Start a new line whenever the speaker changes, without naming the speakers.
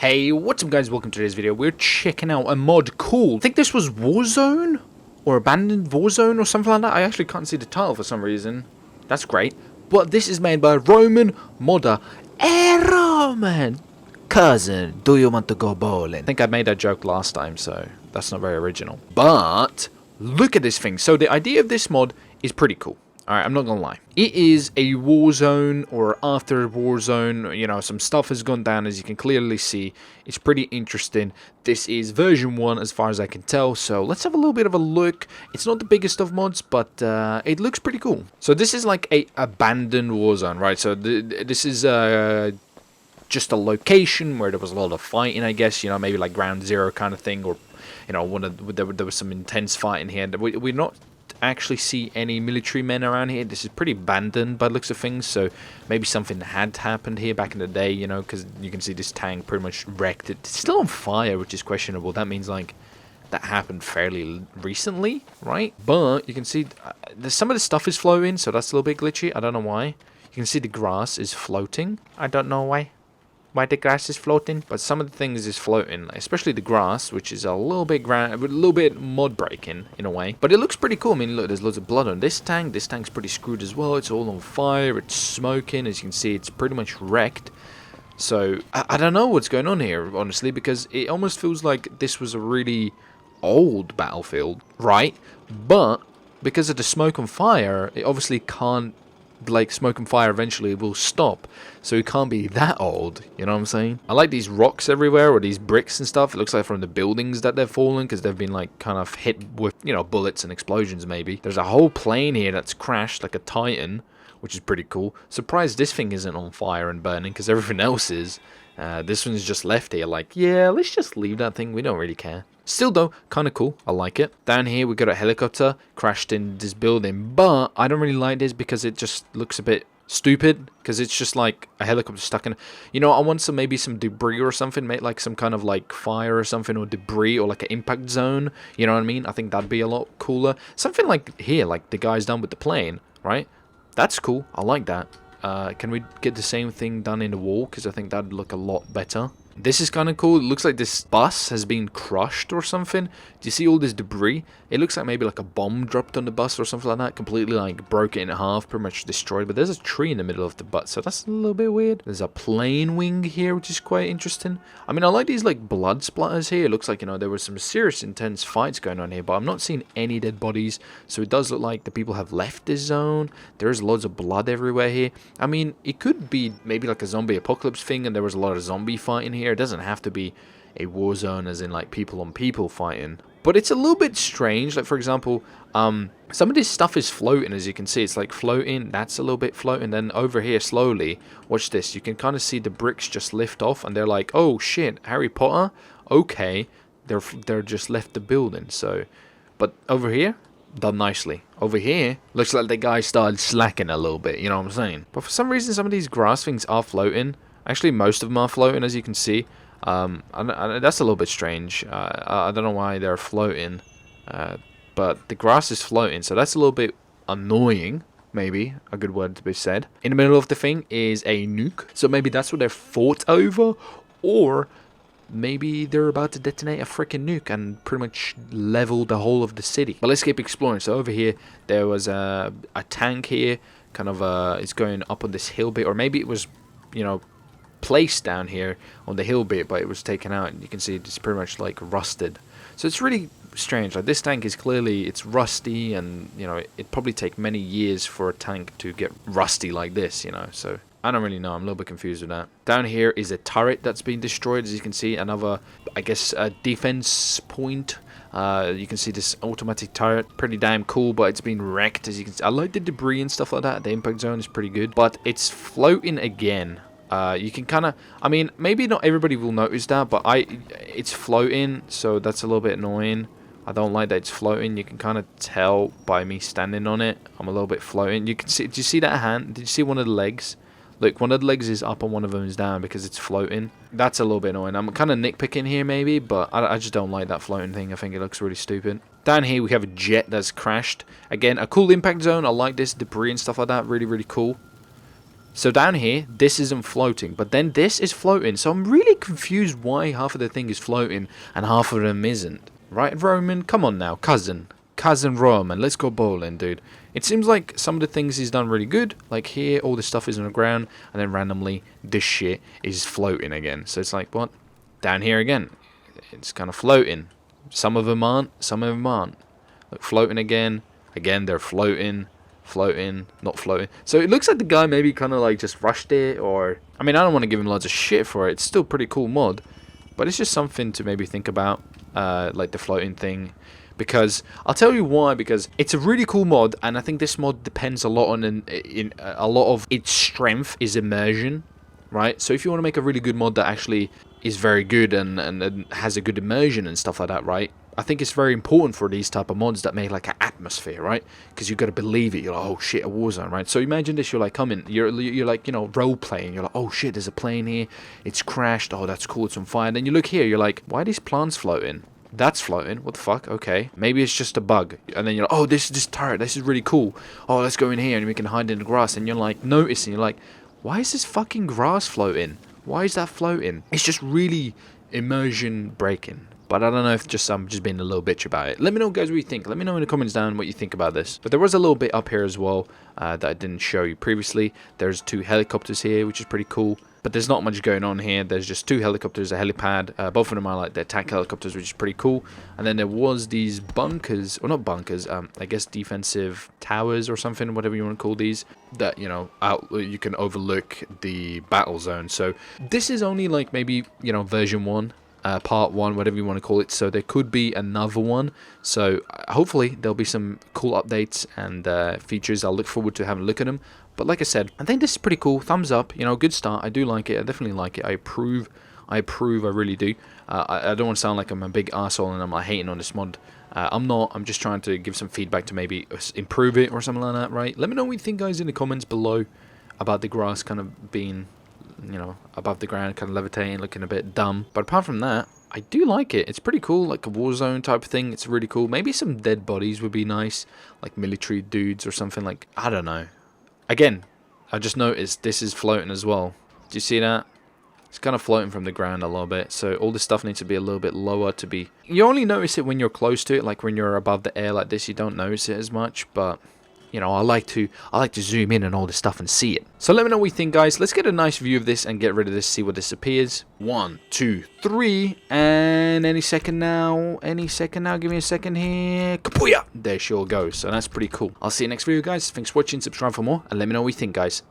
Hey, what's up guys, welcome to today's video. We're checking out a mod called, I think this was Warzone? Or Abandoned Warzone or something like that. I actually can't see the title for some reason. That's great. But this is made by Roman modder. Hey Roman! Cousin, do you want to go bowling? I think I made that joke last time, so that's not very original. But, look at this thing. So the idea of this mod is pretty cool. Alright, I'm not gonna lie. It is a Warzone, or after Warzone, you know, some stuff has gone down, as you can clearly see. It's pretty interesting. This is version 1, as far as I can tell, so let's have a little bit of a look. It's not the biggest of mods, but it looks pretty cool. So this is like a abandoned Warzone, right? So this is just a location where there was a lot of fighting, I guess, you know, maybe like ground zero kind of thing, or, you know, there was some intense fighting here. We're not actually see any military men around here. This is pretty abandoned by the looks of things, so maybe something had happened here back in the day, you know, because you can see this tank pretty much wrecked. It's still on fire, which is questionable. That means like that happened fairly recently, right? But you can see some of the stuff is floating, so that's a little bit glitchy. I don't know why. You can see the grass is floating. I don't know why the grass is floating, but some of the things is floating, especially the grass, which is a little bit mod breaking in a way, but it looks pretty cool. I mean, look, there's loads of blood on this tank. This tank's pretty screwed as well. It's all on fire, it's smoking. As you can see, it's pretty much wrecked. So I don't know what's going on here, honestly, because it almost feels like this was a really old battlefield, right? But because of the smoke and fire, it obviously can't, like, smoke and fire eventually will stop, so it can't be that old, you know what I'm saying? I like these rocks everywhere, or these bricks and stuff. It looks like from the buildings that they're falling, because they've been like kind of hit with, you know, bullets and explosions maybe. There's a whole plane here that's crashed like a Titan, which is pretty cool. Surprised this thing isn't on fire and burning, because everything else is. This one's just left here like, yeah, let's just leave that thing, we don't really care. Still though, kind of cool, I like it. Down here we got a helicopter crashed in this building, but I don't really like this because it just looks a bit stupid, because it's just like a helicopter stuck in, you know, I want maybe some debris or something, make like some kind of like fire or something, or debris, or like an impact zone, you know what I mean? I think that'd be a lot cooler. Something like here, like the guy's done with the plane, right? That's cool, I like that. Can we get the same thing done in the wall? Because I think that'd look a lot better. This is kind of cool. It looks like this bus has been crushed or something. Do you see all this debris? It looks like maybe like a bomb dropped on the bus or something like that. Completely like broke it in half, pretty much destroyed. But there's a tree in the middle of the bus, so that's a little bit weird. There's a plane wing here, which is quite interesting. I mean, I like these like blood splatters here. It looks like, you know, there was some serious intense fights going on here, but I'm not seeing any dead bodies. So it does look like the people have left this zone. There's loads of blood everywhere here. I mean, it could be maybe like a zombie apocalypse thing, and there was a lot of zombie fighting here. It doesn't have to be a war zone as in like people on people fighting, but it's a little bit strange. Like, for example, some of this stuff is floating, as you can see. It's like floating, that's a little bit floating. Then over here slowly, watch this, you can kind of see the bricks just lift off, and they're like, oh shit, Harry Potter, okay, they're just left the building. So, but over here, done nicely. Over here, looks like the guy started slacking a little bit, you know what I'm saying? But for some reason, some of these grass things are floating. Actually, most of them are floating, as you can see. And that's a little bit strange. I don't know why they're floating, but the grass is floating, so that's a little bit annoying. Maybe a good word to be said. In the middle of the thing is a nuke, so maybe that's what they're fought over, or maybe they're about to detonate a freaking nuke and pretty much level the whole of the city. But let's keep exploring. So over here, there was a tank here, kind of it's going up on this hill bit, or maybe it was, you know, placed down here on the hill bit, but it was taken out, and you can see it's pretty much like rusted. So it's really strange. Like, this tank is clearly, it's rusty, and you know, it'd probably take many years for a tank to get rusty like this, you know. So I don't really know, I'm a little bit confused with that. Down here is a turret that's been destroyed, as you can see. Another, I guess, a defense point. You can see this automatic turret, pretty damn cool, but it's been wrecked, as you can see. I like the debris and stuff like that. The impact zone is pretty good, but it's floating again. You can kind of, I mean, maybe not everybody will notice that, but it's floating, so that's a little bit annoying. I don't like that it's floating. You can kind of tell by me standing on it. I'm a little bit floating. You can see, did you see that hand? Did you see one of the legs? Look, one of the legs is up and one of them is down because it's floating. That's a little bit annoying. I'm kind of nitpicking here maybe, but I just don't like that floating thing. I think it looks really stupid. Down here we have a jet that's crashed. Again, a cool impact zone. I like this debris and stuff like that. Really, really cool. So down here, this isn't floating, but then this is floating. So I'm really confused why half of the thing is floating and half of them isn't. Right, Roman? Come on now, cousin. Cousin Roman, let's go bowling, dude. It seems like some of the things he's done really good. Like here, all this stuff is on the ground, and then randomly, this shit is floating again. So it's like, what? Down here again. It's kind of floating. Some of them aren't, some of them aren't. Look, floating again. Again, they're floating. Floating, not floating. So it looks like the guy maybe kind of like just rushed it, or I mean, I don't want to give him lots of shit for it. It's still a pretty cool mod, but it's just something to maybe think about, like the floating thing, because I'll tell you why. Because it's a really cool mod, and I think this mod depends a lot on a lot of its strength is immersion, right? So if you want to make a really good mod that actually is very good and has a good immersion and stuff like that, right? I think it's very important for these type of mods that make like an atmosphere, right? Because you got to believe it. You're like, oh shit, a war zone, right? So imagine this. You're like coming. You're like, you know, role playing. You're like, oh shit, there's a plane here. It's crashed. Oh, that's cool. It's on fire. And then you look here. You're like, why are these plants floating? That's floating. What the fuck? Okay, maybe it's just a bug. And then you're like, oh, this turret. This is really cool. Oh, let's go in here and we can hide in the grass. And you're like noticing. You're like, why is this fucking grass floating? Why is that floating? It's just really immersion breaking. But I don't know if I'm just being a little bitch about it. Let me know, guys, what you think. Let me know in the comments down what you think about this. But there was a little bit up here as well that I didn't show you previously. There's 2 helicopters here, which is pretty cool. But there's not much going on here. There's just 2 helicopters, a helipad. Both of them are like the attack helicopters, which is pretty cool. And then there was these bunkers, or not bunkers, I guess defensive towers or something, whatever you want to call these, that, you know, you can overlook the battle zone. So this is only like maybe, you know, version 1. Part 1, whatever you want to call it. So there could be another one. So hopefully there'll be some cool updates and features. I'll look forward to having a look at them. But like I said, I think this is pretty cool. Thumbs up. You know, good start. I do like it. I definitely like it. I approve. I really do. I don't want to sound like I'm a big arsehole and I'm like hating on this mod. I'm not. I'm just trying to give some feedback to maybe improve it or something like that, right? Let me know what you think, guys, in the comments below about the grass kind of being, you know, above the ground, kind of levitating, looking a bit dumb. But apart from that, I do like it. It's pretty cool, like a war zone type of thing. It's really cool. Maybe some dead bodies would be nice, like military dudes or something. Like, I don't know. Again, I just noticed this is floating as well. Do you see that? It's kind of floating from the ground a little bit. So all this stuff needs to be a little bit lower to be... You only notice it when you're close to it, like when you're above the air like this, you don't notice it as much, but... You know, I like to zoom in and all this stuff and see it. So let me know what you think, guys. Let's get a nice view of this and get rid of this, see what this appears. 1, 2, 3, and any second now. Give me a second here. Kapooya! There she all goes. So that's pretty cool. I'll see you next video, guys. Thanks for watching. Subscribe for more, and let me know what you think, guys.